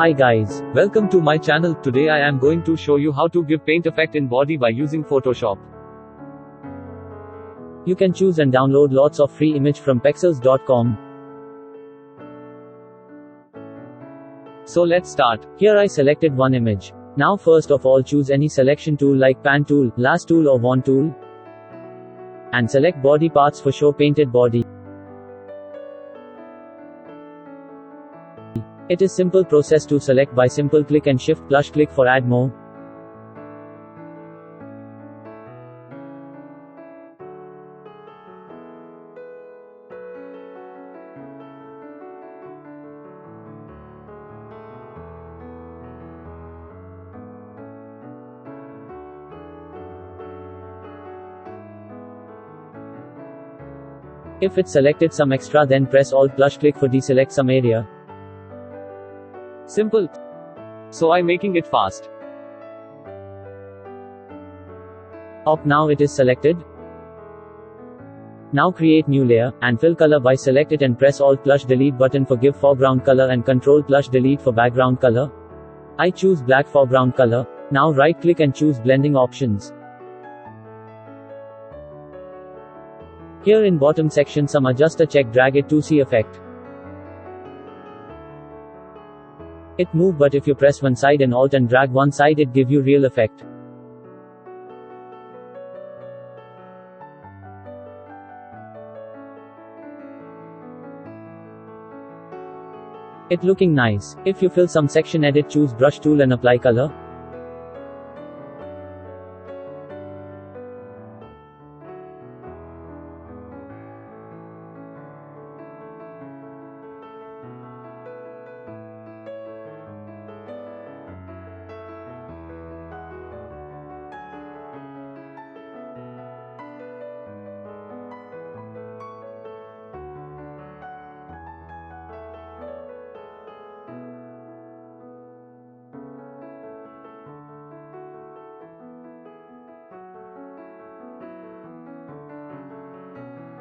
Hi guys, Welcome to my channel. Today I am going to show you how to give paint effect in body by using Photoshop. you can choose and download lots of free image from pexels.com. So let's start. Here I selected one image. Now first of all choose any selection tool like Pan tool, Lasso tool or Wand tool. And select body parts for show painted body. It is simple process to select by simple click and shift plus click for add more. If it's selected some extra then press Alt plus click for deselect some area. Simple. So I'm making it fast. Up now it is selected. Now create new layer, and fill color by select it and press Alt plus delete button for give foreground color and Control plus delete for background color. I choose black foreground color. Now right click and choose blending options. Here in bottom section some adjuster check drag it to see effect. It move but if you press one side and Alt and drag one side it give you real effect. It looking nice. If you fill some section edit choose brush tool and apply color.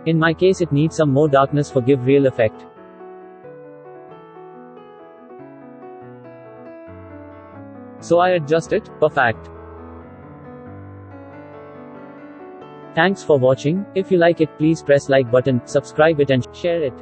In my case it needs some more darkness for give real effect. So I adjust it. Perfect. Thanks for watching. If you like it please press like button, subscribe it and share it.